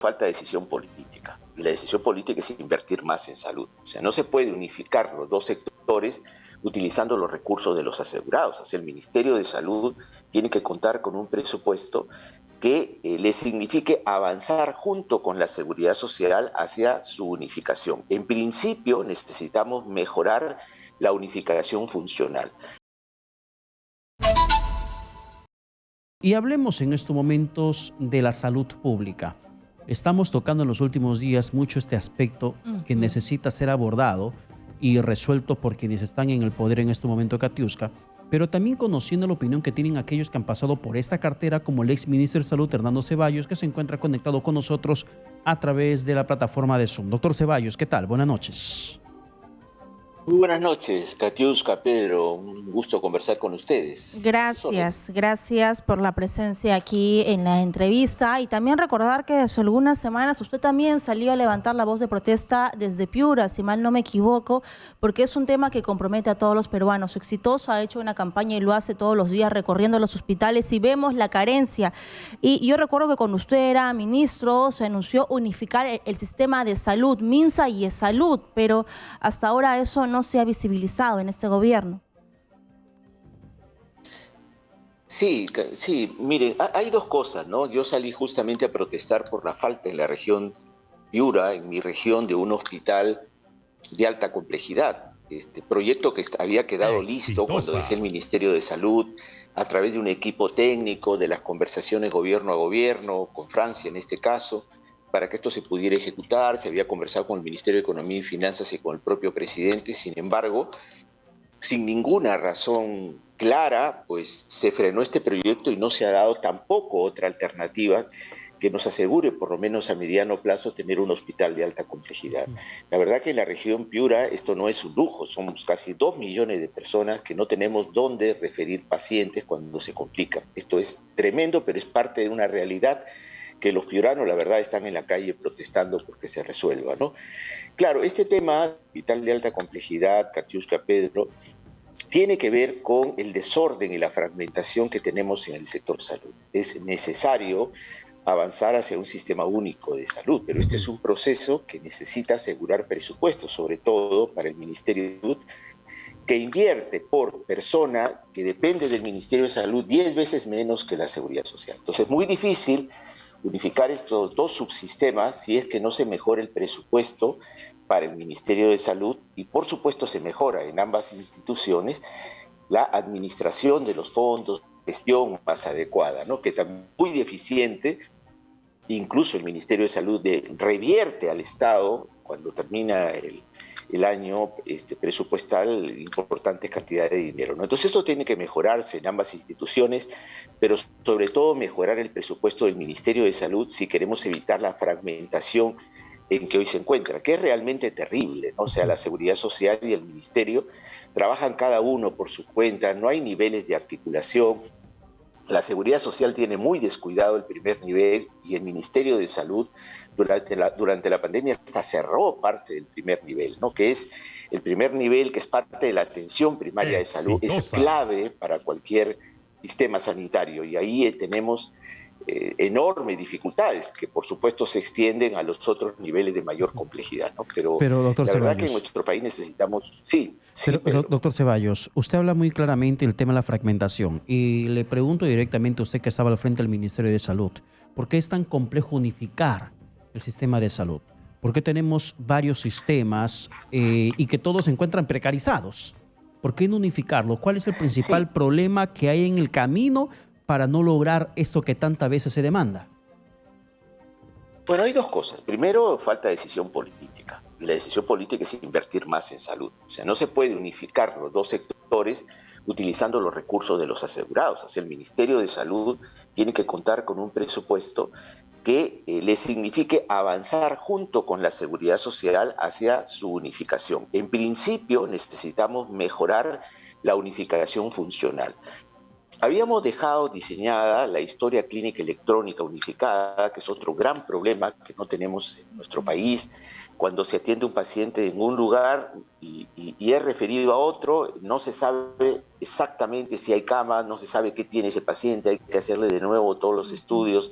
falta decisión política. Y la decisión política es invertir más en salud. O sea, no se puede unificar los dos sectores utilizando los recursos de los asegurados. O sea, el Ministerio de Salud tiene que contar con un presupuesto que le signifique avanzar junto con la seguridad social hacia su unificación. En principio necesitamos mejorar la unificación funcional. Y hablemos en estos momentos de la salud pública. Estamos tocando en los últimos días mucho este aspecto que necesita ser abordado y resuelto por quienes están en el poder en este momento de Katiuska, pero también conociendo la opinión que tienen aquellos que han pasado por esta cartera, como el ex ministro de Salud, Hernando Ceballos, que se encuentra conectado con nosotros a través de la plataforma de Zoom. Doctor Ceballos, ¿qué tal? Buenas noches. Muy buenas noches, Katiuska, Pedro, un gusto conversar con ustedes. Gracias por la presencia aquí en la entrevista y también recordar que hace algunas semanas usted también salió a levantar la voz de protesta desde Piura, si mal no me equivoco, porque es un tema que compromete a todos los peruanos. Exitoso, ha hecho una campaña y lo hace todos los días recorriendo los hospitales y vemos la carencia. Y yo recuerdo que cuando usted era ministro se anunció unificar el sistema de salud, Minsa y eSalud, pero hasta ahora eso no se ha visibilizado en este gobierno. Sí, miren, hay dos cosas, ¿no? Yo salí justamente a protestar por la falta en la región Piura, en mi región, de un hospital de alta complejidad. Este proyecto que había quedado listo cuando dejé el Ministerio de Salud, a través de un equipo técnico, de las conversaciones gobierno a gobierno, con Francia en este caso, para que esto se pudiera ejecutar. Se había conversado con el Ministerio de Economía y Finanzas y con el propio presidente. Sin embargo, sin ninguna razón clara, pues se frenó este proyecto y no se ha dado tampoco otra alternativa que nos asegure, por lo menos a mediano plazo, tener un hospital de alta complejidad. La verdad que en la región Piura esto no es un lujo, somos casi 2 millones de personas que no tenemos dónde referir pacientes cuando se complican. Esto es tremendo, pero es parte de una realidad que los piuranos, la verdad, están en la calle protestando porque se resuelva, ¿no? Claro, este tema, hospital de alta complejidad, Katiuska, Pedro, tiene que ver con el desorden y la fragmentación que tenemos en el sector salud. Es necesario avanzar hacia un sistema único de salud, pero este es un proceso que necesita asegurar presupuestos, sobre todo para el Ministerio de Salud, que invierte por persona, que depende del Ministerio de Salud, 10 veces menos que la Seguridad Social. Entonces es muy difícil unificar estos dos subsistemas si es que no se mejora el presupuesto para el Ministerio de Salud y por supuesto se mejora en ambas instituciones la administración de los fondos, gestión más adecuada, ¿no? Que también es muy deficiente. Incluso el Ministerio de Salud revierte al Estado cuando termina el año presupuestal importantes cantidades de dinero, ¿no? Entonces esto tiene que mejorarse en ambas instituciones, pero sobre todo mejorar el presupuesto del Ministerio de Salud si queremos evitar la fragmentación en que hoy se encuentra, que es realmente terrible, ¿no? O sea, la Seguridad Social y el Ministerio trabajan cada uno por su cuenta, no hay niveles de articulación. La Seguridad Social tiene muy descuidado el primer nivel y el Ministerio de Salud durante la pandemia hasta cerró parte del primer nivel, ¿no? Que es el primer nivel, que es parte de la atención primaria de salud, es clave para cualquier sistema sanitario y ahí tenemos enormes dificultades que por supuesto se extienden a los otros niveles de mayor complejidad, ¿no? Pero doctor la verdad Ceballos, que en nuestro país necesitamos... Doctor Ceballos, usted habla muy claramente del tema de la fragmentación y le pregunto directamente a usted, que estaba al frente del Ministerio de Salud, ¿por qué es tan complejo unificar el sistema de salud? ¿Por qué tenemos varios sistemas y que todos se encuentran precarizados? ¿Por qué no unificarlo? ¿Cuál es el principal problema que hay en el camino para no lograr esto que tantas veces se demanda? Bueno, hay dos cosas. Primero, falta de decisión política. Y la decisión política es invertir más en salud. O sea, no se puede unificar los dos sectores utilizando los recursos de los asegurados. O sea, el Ministerio de Salud tiene que contar con un presupuesto que le signifique avanzar junto con la Seguridad Social hacia su unificación. En principio, necesitamos mejorar la unificación funcional. Habíamos dejado diseñada la historia clínica electrónica unificada, que es otro gran problema que no tenemos en nuestro país. Cuando se atiende un paciente en un lugar y es referido a otro, no se sabe exactamente si hay cama, no se sabe qué tiene ese paciente, hay que hacerle de nuevo todos los estudios.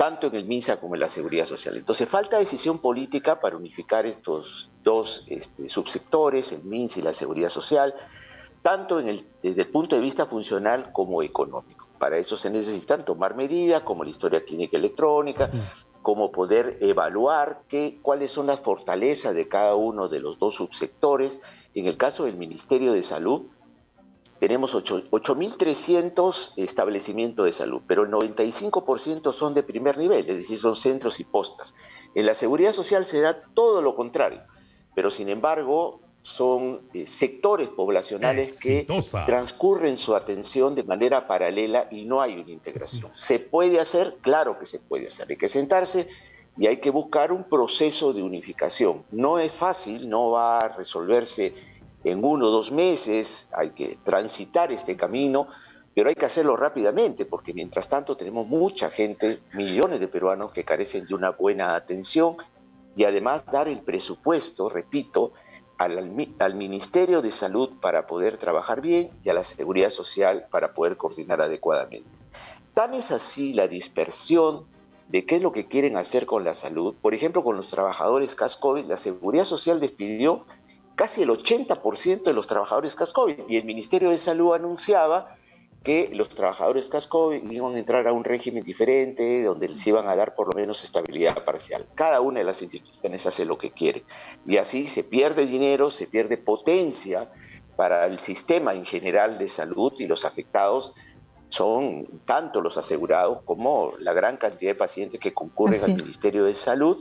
tanto en el MINSA como en la Seguridad Social. Entonces falta decisión política para unificar estos dos subsectores, el MINSA y la Seguridad Social, tanto desde el punto de vista funcional como económico. Para eso se necesitan tomar medidas como la historia clínica electrónica, como poder evaluar cuáles son las fortalezas de cada uno de los dos subsectores. En el caso del Ministerio de Salud, tenemos 8.300 establecimientos de salud, pero el 95% son de primer nivel, es decir, son centros y postas. En la Seguridad Social se da todo lo contrario, pero sin embargo son sectores poblacionales que transcurren su atención de manera paralela y no hay una integración. ¿Se puede hacer? Claro que se puede hacer. Hay que sentarse y hay que buscar un proceso de unificación. No es fácil, no va a resolverse en 1 o 2 meses, hay que transitar este camino, pero hay que hacerlo rápidamente, porque mientras tanto tenemos mucha gente, millones de peruanos que carecen de una buena atención y además dar el presupuesto, repito, al Ministerio de Salud para poder trabajar bien y a la Seguridad Social para poder coordinar adecuadamente. Tan es así la dispersión de qué es lo que quieren hacer con la salud. Por ejemplo, con los trabajadores CAS-COVID, la Seguridad Social despidió casi el 80% de los trabajadores CAS-COVID y el Ministerio de Salud anunciaba que los trabajadores CAS-COVID iban a entrar a un régimen diferente, donde les iban a dar por lo menos estabilidad parcial. Cada una de las instituciones hace lo que quiere. Y así se pierde dinero, se pierde potencia para el sistema en general de salud, y los afectados son tanto los asegurados como la gran cantidad de pacientes que concurren al Ministerio de Salud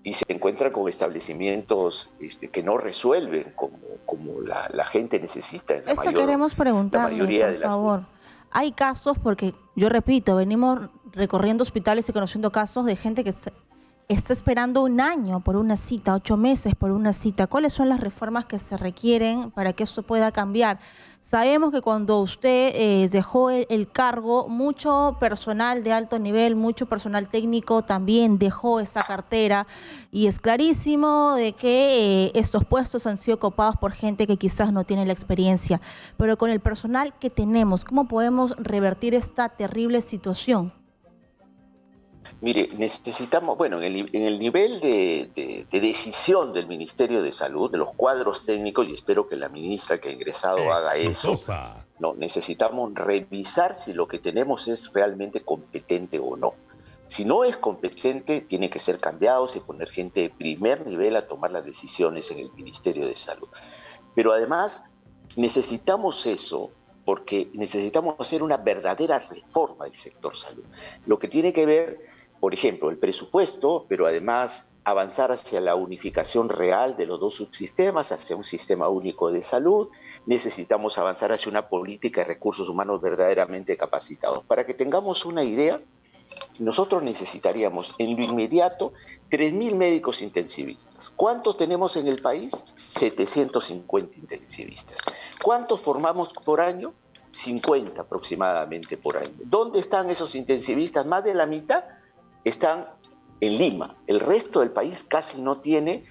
y se encuentran con establecimientos que no resuelven como la gente necesita. Eso queremos preguntarle, por favor. Hay casos, porque yo repito, venimos recorriendo hospitales y conociendo casos de gente que está esperando 1 año por una cita, 8 meses por una cita. ¿Cuáles son las reformas que se requieren para que eso pueda cambiar? Sabemos que cuando usted dejó el cargo, mucho personal de alto nivel, mucho personal técnico también dejó esa cartera, y es clarísimo de que estos puestos han sido copados por gente que quizás no tiene la experiencia. Pero con el personal que tenemos, ¿cómo podemos revertir esta terrible situación? Mire, necesitamos, bueno, en el nivel de decisión del Ministerio de Salud, de los cuadros técnicos, y espero que la ministra que ha ingresado haga eso, no, necesitamos revisar si lo que tenemos es realmente competente o no. Si no es competente, tiene que ser cambiado y poner gente de primer nivel a tomar las decisiones en el Ministerio de Salud. Pero además necesitamos eso porque necesitamos hacer una verdadera reforma del sector salud. Lo que tiene que ver, por ejemplo, el presupuesto, pero además avanzar hacia la unificación real de los dos subsistemas, hacia un sistema único de salud. Necesitamos avanzar hacia una política de recursos humanos verdaderamente capacitados. Para que tengamos una idea, nosotros necesitaríamos en lo inmediato 3.000 médicos intensivistas. ¿Cuántos tenemos en el país? 750 intensivistas. ¿Cuántos formamos por año? 50 aproximadamente por año. ¿Dónde están esos intensivistas? Más de la mitad están en Lima. El resto del país casi no tiene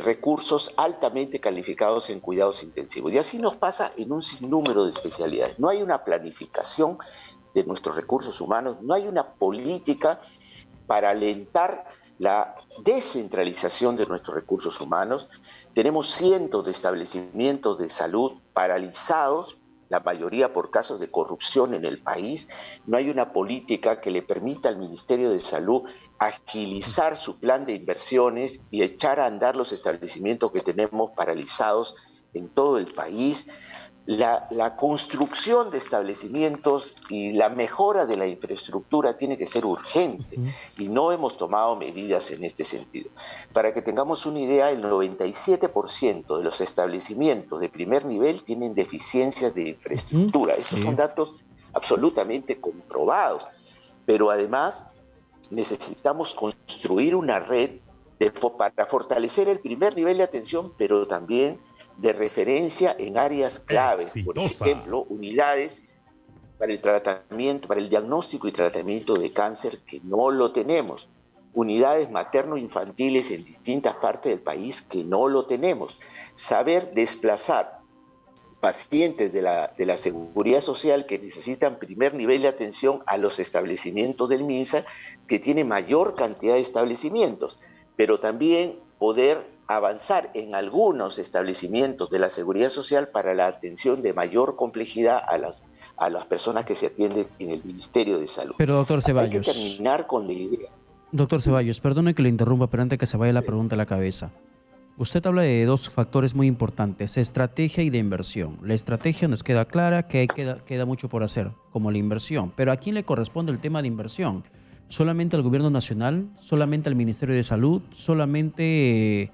recursos altamente calificados en cuidados intensivos. Y así nos pasa en un sinnúmero de especialidades. No hay una planificación de nuestros recursos humanos, no hay una política para alentar la descentralización de nuestros recursos humanos. Tenemos cientos de establecimientos de salud paralizados, la mayoría por casos de corrupción en el país. No hay una política que le permita al Ministerio de Salud agilizar su plan de inversiones y echar a andar los establecimientos que tenemos paralizados en todo el país. La construcción de establecimientos y la mejora de la infraestructura tiene que ser urgente y no hemos tomado medidas en este sentido. Para que tengamos una idea, el 97% de los establecimientos de primer nivel tienen deficiencias de infraestructura. Estos son datos absolutamente comprobados, pero además necesitamos construir una red para fortalecer el primer nivel de atención, pero también de referencia en áreas claves, por ejemplo, unidades para el tratamiento, para el diagnóstico y tratamiento de cáncer, que no lo tenemos, unidades materno-infantiles en distintas partes del país, que no lo tenemos, saber desplazar pacientes de la Seguridad Social que necesitan primer nivel de atención a los establecimientos del MINSA, que tiene mayor cantidad de establecimientos, pero también poder avanzar en algunos establecimientos de la Seguridad Social para la atención de mayor complejidad a las personas que se atienden en el Ministerio de Salud. Pero doctor Ceballos, hay que terminar con la idea. Doctor Ceballos, perdone que le interrumpa, pero antes que se vaya la pregunta a la cabeza. Usted habla de dos factores muy importantes, estrategia y de inversión. La estrategia nos queda clara que queda mucho por hacer, como la inversión. Pero ¿a quién le corresponde el tema de inversión? ¿Solamente al gobierno nacional? ¿Solamente al Ministerio de Salud? ¿Solamente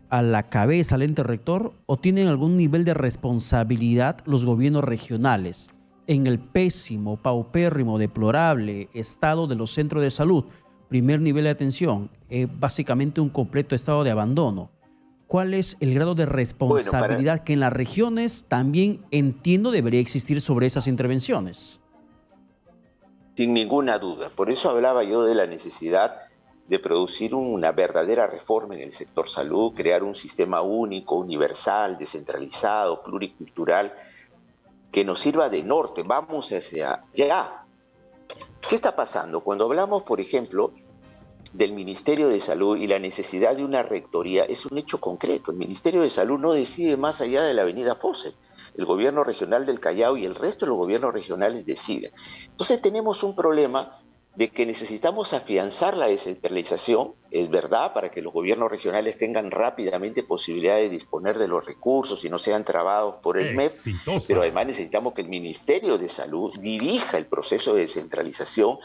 a la cabeza, al ente rector? ¿O tienen algún nivel de responsabilidad los gobiernos regionales en el pésimo, paupérrimo, deplorable estado de los centros de salud? Primer nivel de atención, básicamente un completo estado de abandono. ¿Cuál es el grado de responsabilidad que en las regiones también entiendo debería existir sobre esas intervenciones? Sin ninguna duda. Por eso hablaba yo de la necesidad de producir una verdadera reforma en el sector salud, crear un sistema único, universal, descentralizado, pluricultural, que nos sirva de norte. Vamos hacia allá. ¿Qué está pasando? Cuando hablamos, por ejemplo, del Ministerio de Salud y la necesidad de una rectoría, es un hecho concreto. El Ministerio de Salud no decide más allá de la avenida Fawcett. El gobierno regional del Callao y el resto de los gobiernos regionales deciden. Entonces tenemos un problema de que necesitamos afianzar la descentralización, es verdad, para que los gobiernos regionales tengan rápidamente posibilidad de disponer de los recursos y no sean trabados por el MEP, pero además necesitamos que el Ministerio de Salud dirija el proceso de descentralización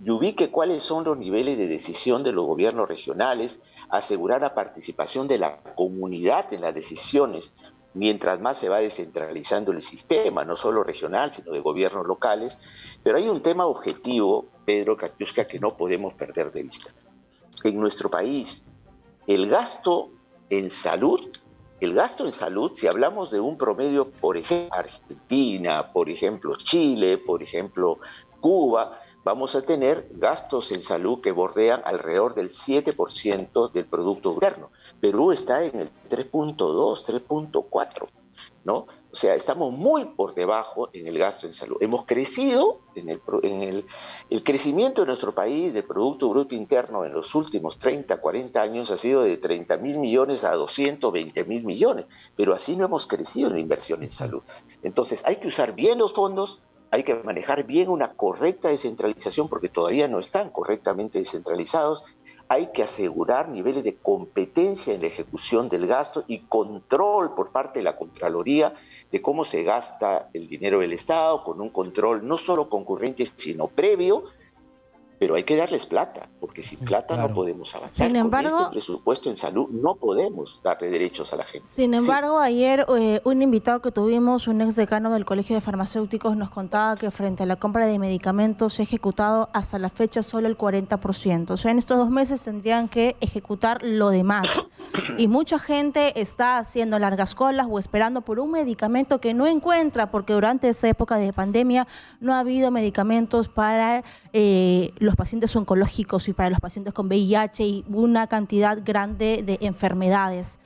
y ubique cuáles son los niveles de decisión de los gobiernos regionales, asegurar la participación de la comunidad en las decisiones, mientras más se va descentralizando el sistema, no solo regional, sino de gobiernos locales. Pero hay un tema objetivo, Pedro Katiuska, que no podemos perder de vista. En nuestro país, el gasto en salud, si hablamos de un promedio, por ejemplo, Argentina, por ejemplo, Chile, por ejemplo, Cuba, vamos a tener gastos en salud que bordean alrededor del 7% del Producto Interno. Perú está en el 3.2, 3.4, ¿no? O sea, estamos muy por debajo en el gasto en salud. Hemos crecido el crecimiento de nuestro país de Producto Bruto Interno en los últimos 30, 40 años ha sido de 30.000 millones a 220.000 millones, pero así no hemos crecido en la inversión en salud. Entonces, hay que usar bien los fondos, hay que manejar bien una correcta descentralización porque todavía no están correctamente descentralizados. Hay que asegurar niveles de competencia en la ejecución del gasto y control por parte de la Contraloría de cómo se gasta el dinero del Estado, con un control no solo concurrente, sino previo, pero hay que darles plata, porque sin plata no podemos avanzar. Sin embargo, con este presupuesto en salud no podemos darle derechos a la gente. Sin embargo, ayer un invitado que tuvimos, un ex decano del Colegio de Farmacéuticos, nos contaba que frente a la compra de medicamentos se ha ejecutado hasta la fecha solo el 40%. O sea, en estos 2 meses tendrían que ejecutar lo demás. Y mucha gente está haciendo largas colas o esperando por un medicamento que no encuentra, porque durante esa época de pandemia no ha habido medicamentos para los pacientes oncológicos y para los pacientes con VIH y una cantidad grande de enfermedades.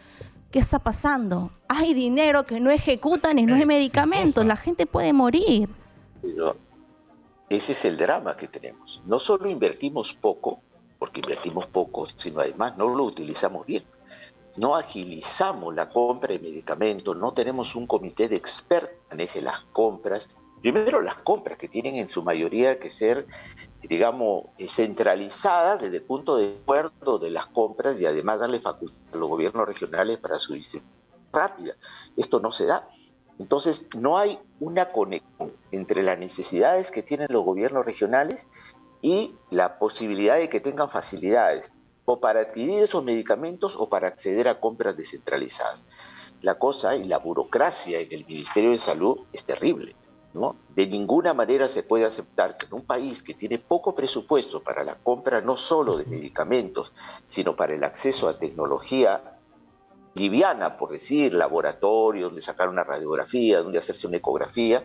¿Qué está pasando? Hay dinero que no ejecutan y no hay medicamentos. La gente puede morir. Pero ese es el drama que tenemos. No solo invertimos poco, porque invertimos poco, sino además no lo utilizamos bien. No agilizamos la compra de medicamentos, no tenemos un comité de expertos que maneje las compras. Primero, las compras que tienen en su mayoría que ser, digamos, centralizadas desde el punto de acuerdo de las compras y además darle facultad a los gobiernos regionales para su distribución rápida. Esto no se da. Entonces, no hay una conexión entre las necesidades que tienen los gobiernos regionales y la posibilidad de que tengan facilidades o para adquirir esos medicamentos o para acceder a compras descentralizadas. La cosa y la burocracia en el Ministerio de Salud es terrible, ¿no? De ninguna manera se puede aceptar que en un país que tiene poco presupuesto para la compra no solo de medicamentos, sino para el acceso a tecnología liviana, por decir, laboratorio, donde sacar una radiografía, donde hacerse una ecografía,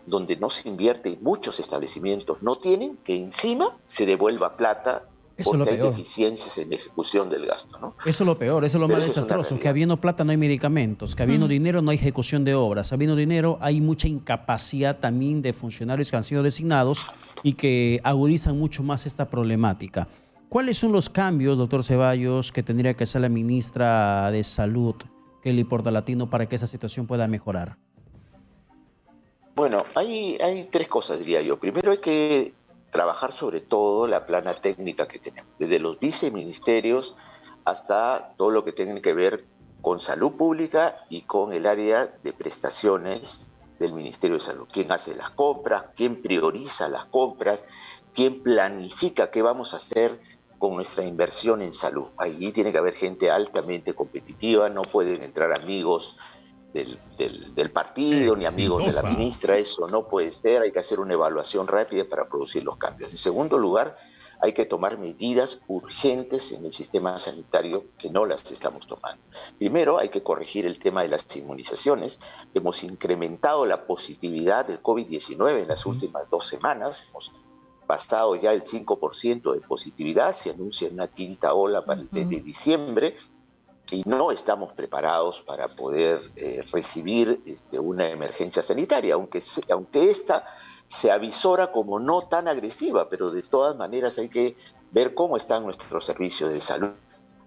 donde no se invierte y muchos establecimientos no tienen, que encima se devuelva plata Eso es lo porque hay peor. deficiencias en la ejecución del gasto, ¿no? Eso es lo peor, eso es lo Pero más eso es una desastroso, que realidad. habiendo plata no hay medicamentos, que habiendo dinero no hay ejecución de obras, habiendo dinero hay mucha incapacidad también de funcionarios que han sido designados y que agudizan mucho más esta problemática. ¿Cuáles son los cambios, doctor Ceballos, que tendría que hacer la ministra de Salud, Kelly Portalatino, para que esa situación pueda mejorar? Bueno, hay tres cosas, diría yo. Primero hay que trabajar sobre todo la plana técnica que tenemos, desde los viceministerios hasta todo lo que tiene que ver con salud pública y con el área de prestaciones del Ministerio de Salud. ¿Quién hace las compras? ¿Quién prioriza las compras? ¿Quién planifica qué vamos a hacer con nuestra inversión en salud? Allí tiene que haber gente altamente competitiva, no pueden entrar amigos del partido ni amigos de la Exitosa. ministra, eso no puede ser, hay que hacer una evaluación rápida para producir los cambios. En segundo lugar, hay que tomar medidas urgentes en el sistema sanitario que no las estamos tomando. Primero, hay que corregir el tema de las inmunizaciones. Hemos incrementado la positividad del COVID-19 en las últimas 2 semanas, hemos pasado ya el 5% de positividad, se anuncia una quinta ola para el mes de diciembre, y no estamos preparados para poder recibir una emergencia sanitaria, aunque esta se avisora como no tan agresiva, pero de todas maneras hay que ver cómo están nuestros servicios de salud.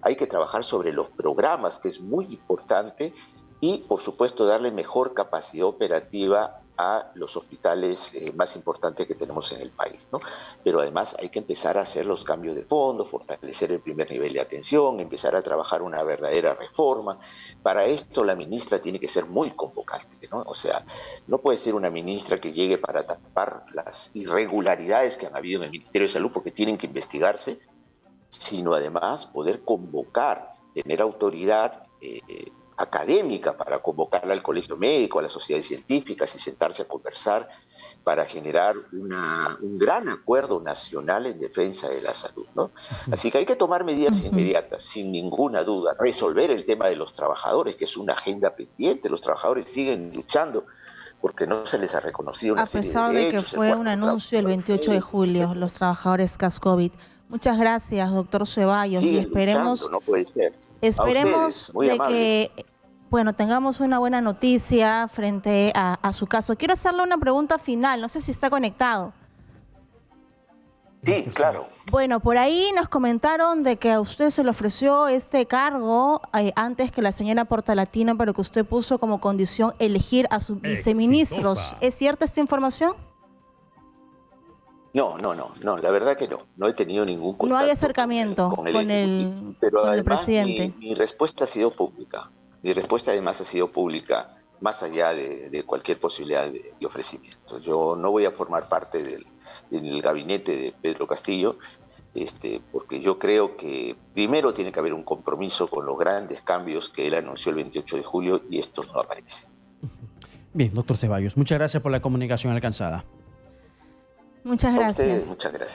Hay que trabajar sobre los programas, que es muy importante, y por supuesto darle mejor capacidad operativa a los hospitales más importantes que tenemos en el país, ¿no? Pero además hay que empezar a hacer los cambios de fondo, fortalecer el primer nivel de atención, empezar a trabajar una verdadera reforma. Para esto la ministra tiene que ser muy convocante, ¿no? O sea, no puede ser una ministra que llegue para tapar las irregularidades que han habido en el Ministerio de Salud, porque tienen que investigarse, sino además poder convocar, tener autoridad académica para convocarla al colegio médico, a las sociedades científicas y sentarse a conversar para generar un gran acuerdo nacional en defensa de la salud, ¿no? Así que hay que tomar medidas inmediatas, sin ninguna duda. Resolver el tema de los trabajadores, que es una agenda pendiente. Los trabajadores siguen luchando porque no se les ha reconocido una A serie pesar de de que derechos. fue un anuncio el 28 de julio, los trabajadores CASCOVID. Muchas gracias, doctor Ceballos, y Siguen luchando, no puede ser. A esperemos ustedes, muy de amables. que, bueno, tengamos una buena noticia frente a su caso. Quiero hacerle una pregunta final, no sé si está conectado. Sí, claro. Bueno, por ahí nos comentaron de que a usted se le ofreció este cargo antes que la señora Portalatino, pero que usted puso como condición elegir a sus viceministros. Exitosa. ¿Es cierta esta información? No, la verdad que no. No he tenido ningún contacto No hay acercamiento con con Ejecutivo. Pero con el además presidente. mi respuesta ha sido pública. Mi respuesta además ha sido pública, más allá de cualquier posibilidad de ofrecimiento. Yo no voy a formar parte del gabinete de Pedro Castillo, porque yo creo que primero tiene que haber un compromiso con los grandes cambios que él anunció el 28 de julio y estos no aparecen. Bien, doctor Ceballos, muchas gracias por la comunicación alcanzada. Muchas A gracias. ustedes, muchas gracias.